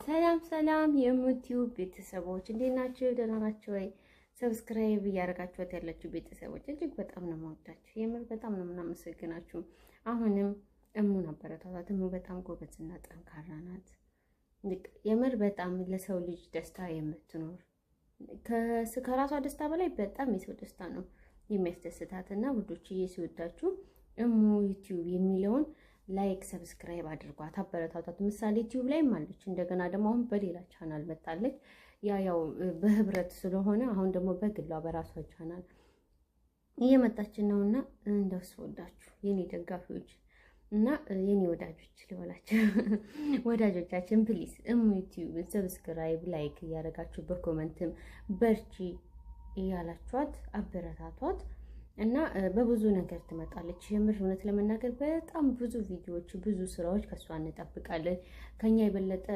ሰላም የዩቲዩብ ቤተሰቦች እንዴት ናችሁ? ደህና ናችሁ ወይ? ሰብስክራይብ እያደረጋችሁት ያላችሁ ቤተሰቦች እጅግ በጣም ነው የምወዳችሁ። የምር በጣም ነው የምናመሰግናችሁ። አሁንም እሙን አበረታታት። እሙ በጣም ጎበዝና ጠንካራ ናት። የምር በጣም ለሰው ልጅ ደስታ የምትኖር ከራሷ ደስታ በላይ በጣም የሰው ደስታ ነው የሚያስደስታትና ውዶችዬ ሲወዳችሁ እሙ ዩቲዩብ የሚለውን ላይክ ሰብስክራይብ አድርጓት፣ አበረታታት። ምሳሌ ዩቲዩብ ላይም አለች። እንደገና ደግሞ አሁን በሌላ ቻናል መጣለች። ያው በህብረት ስለሆነ አሁን ደግሞ በግሏ በራሷ ቻናል እየመጣችን ነውና እንደሱ ወዳችሁ የኔ ደጋፊዎች እና የኔ ወዳጆች ልበላችሁ ወዳጆቻችን ፕሊስ እሙ ዩቲዩብን ሰብስክራይብ ላይክ እያደረጋችሁ በኮሜንትም በርቺ እያላችኋት አበረታቷት እና በብዙ ነገር ትመጣለች። የምር እውነት ለመናገር በጣም ብዙ ቪዲዮዎች ብዙ ስራዎች ከሷ እንጠብቃለን። ከኛ የበለጠ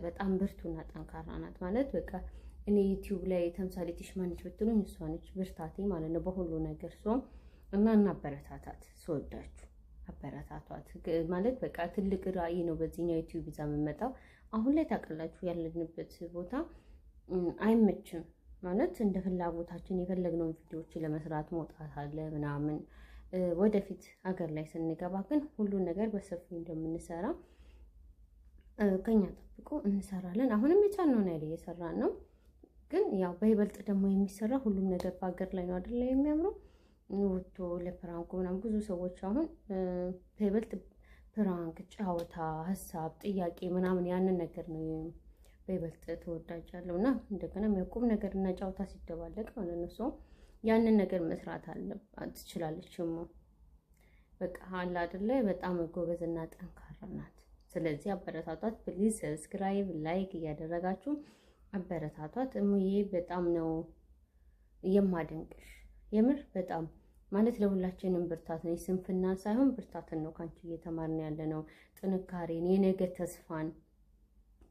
በጣም ብርቱና ጠንካራ ናት። ማለት በቃ እኔ ዩቲዩብ ላይ ተምሳሌትሽ ማንች ብትሉኝ እሷ ነች ብርታቴ ማለት ነው በሁሉ ነገር እና እናበረታታት። ስወዳችሁ አበረታቷት። ማለት በቃ ትልቅ ራዕይ ነው በዚህኛው ዩቲዩብ ይዛ የምመጣው። አሁን ላይ ታውቃላችሁ ያለንበት ቦታ አይመችም። ማለት እንደ ፍላጎታችን የፈለግነውን ቪዲዮዎች ለመስራት መውጣት አለ ምናምን። ወደፊት ሀገር ላይ ስንገባ ግን ሁሉን ነገር በሰፊው እንደምንሰራ ከኛ ጠብቆ እንሰራለን። አሁንም የቻልነውን ያለ እየሰራን ነው። ግን ያው በይበልጥ ደግሞ የሚሰራ ሁሉም ነገር በሀገር ላይ ነው አይደለ? የሚያምረው ወጥቶ ለፕራንኩ ምናምን ብዙ ሰዎች አሁን በይበልጥ ፕራንክ፣ ጨዋታ፣ ሀሳብ፣ ጥያቄ ምናምን ያንን ነገር ነው በይበልጥ ተወዳጅ ያለው እና እንደገና የሚያውቁም ነገር እና ጫውታ ሲደባለቅ ማለት ነው። ሰው ያንን ነገር መስራት ትችላለች። በቃ አለ አይደለ? በጣም ጎበዝና ጠንካራ ናት። ስለዚህ አበረታቷት ፕሊዝ። ሰብስክራይብ ላይክ እያደረጋችሁ አበረታቷት። እሙዬ በጣም ነው የማደንቅሽ። የምር በጣም ማለት ለሁላችንም ብርታት ነው። ስንፍና ሳይሆን ብርታትን ነው ካንቺ እየተማርን ያለ ነው። ጥንካሬን፣ የነገ ተስፋን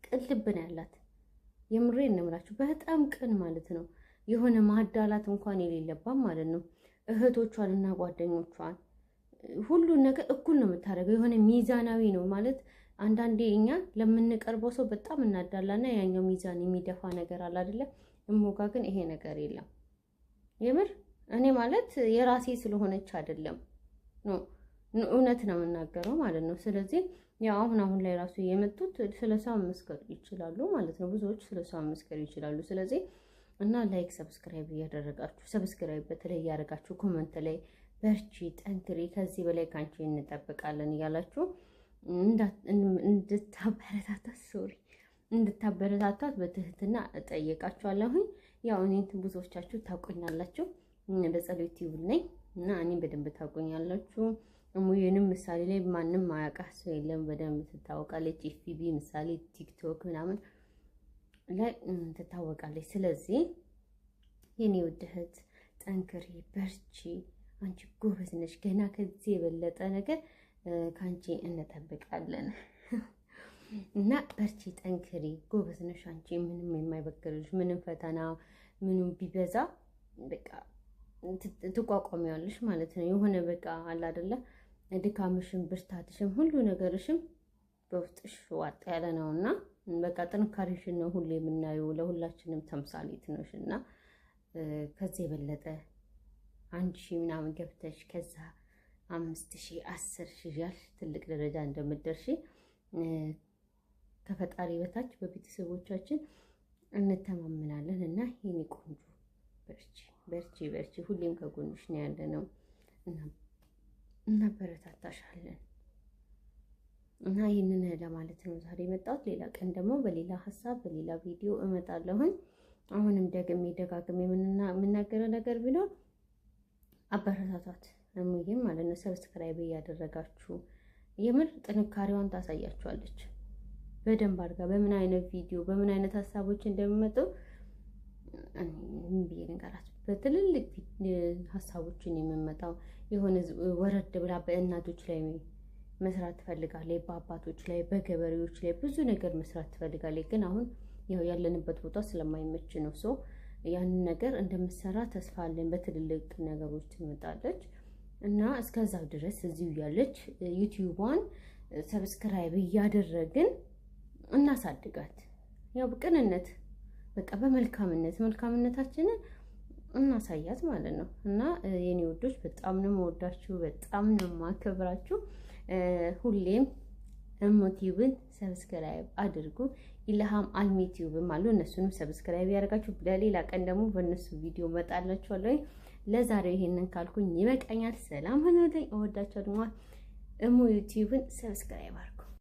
ቅልብን ያላት የምሬን ነው የምላችሁ። በጣም ቅን ማለት ነው። የሆነ ማዳላት እንኳን የሌለባት ማለት ነው። እህቶቿን እና ጓደኞቿን ሁሉን ነገር እኩል ነው የምታደርገው። የሆነ ሚዛናዊ ነው ማለት። አንዳንዴ እኛ ለምንቀርበው ሰው በጣም እናዳላና ያኛው ሚዛን የሚደፋ ነገር አለ አይደለ? እሞጋ ግን ይሄ ነገር የለም። የምር እኔ ማለት የራሴ ስለሆነች አይደለም ነው እውነት ነው የምናገረው ማለት ነው። ስለዚህ ያው አሁን ላይ ራሱ የመጡት ስለሷ መስከር ይችላሉ ማለት ነው። ብዙዎች ስለሷ መስከር ይችላሉ። ስለዚህ እና ላይክ ሰብስክራይብ እያደረጋችሁ ሰብስክራይብ በተለይ እያደረጋችሁ ኮሜንት ላይ በርቺ፣ ጠንክሪ፣ ከዚህ በላይ ካንቺ እንጠብቃለን እያላችሁ እንድታበረታታት በትህትና እጠይቃችኋለሁኝ። ያው እኔን ብዙዎቻችሁ ታውቁኛላችሁ። በጸሎት ዩቲዩብ ነኝ እና እኔን በደንብ ታውቁኛላችሁ። እሙዬንም ምሳሌ ላይ ማንም ማያውቃት ሰው የለም። በደንብ ትታወቃለች። ኤፍቢ ምሳሌ ቲክቶክ ምናምን ላይ ትታወቃለች። ስለዚህ የኔ ውድ እህት ጠንክሪ፣ በርቺ፣ አንቺ ጎበዝ ነሽ። ገና ከዚህ የበለጠ ነገር ከአንቺ እንጠብቃለን እና በርቺ፣ ጠንክሪ፣ ጎበዝ ነሽ አንቺ። ምንም የማይበግርሽ ምንም ፈተና ምንም ቢበዛ በቃ ትቋቋሚያለሽ ማለት ነው። የሆነ በቃ አለ አይደለ? ድካምሽም ብርታትሽም ሁሉ ነገርሽም በውስጥሽ ዋጥ ያለ ነውና በቃ ጥንካሬሽን ነው ሁሌ የምናየው። ለሁላችንም ተምሳሌት ነሽና ከዚህ የበለጠ 1000 ምናምን ገብተሽ ከዛ 5000 10000 ያልሽ ትልቅ ደረጃ እንደምትደርሺ ከፈጣሪ በታች በቤተሰቦቻችን እንተማመናለን እና የኔ ቆንጆ በርቺ፣ ሁሌም ከጎንሽ ነው ያለነው እና እናበረታታሻለን እና ይህንን ለማለት ነው ዛሬ የመጣሁት። ሌላ ቀን ደግሞ በሌላ ሀሳብ በሌላ ቪዲዮ እመጣለሁኝ። አሁንም ደጋግሜ የምናገረው ነገር ቢኖር አበረታቷት እሙዬም ማለት ነው። ሰብስክራይብ እያደረጋችሁ የምር ጥንካሬዋን ታሳያችኋለች በደንብ አድርጋ። በምን አይነት ቪዲዮ በምን አይነት ሀሳቦች እንደሚመጡ ብዬ ነገራት። በትልልቅ ሀሳቦችን የምመጣው የሆነ ወረድ ብላ በእናቶች ላይ መስራት ትፈልጋለች፣ በአባቶች ላይ በገበሬዎች ላይ ብዙ ነገር መስራት ትፈልጋለች። ግን አሁን ያው ያለንበት ቦታ ስለማይመች ነው። ሰው ያንን ነገር እንደምትሰራ ተስፋ አለን። በትልልቅ ነገሮች ትመጣለች እና እስከዛው ድረስ እዚሁ ያለች ዩቲዩቧን ሰብስክራይብ እያደረግን እናሳድጋት። ያው በቅንነት በቃ በመልካምነት መልካምነታችንን እናሳያት ማለት ነው። እና የኔ ወዶች በጣም ነው የምወዳችሁ፣ በጣም ነው የማከብራችሁ። ሁሌም እሙቲዩብን ሰብስክራይብ አድርጉ። ኢልሃም አልሚ ቲዩብም አሉ፣ እነሱንም ሰብስክራይብ ያደርጋችሁ። ለሌላ ቀን ደግሞ በእነሱ ቪዲዮ መጣላችኋለሁ። ለዛሬው ይሄንን ካልኩኝ ይበቃኛል። ሰላም ሁኑልኝ። እወዳችኋለሁ። እሙ ዩቲዩብን ሰብስክራይብ አድርጉ።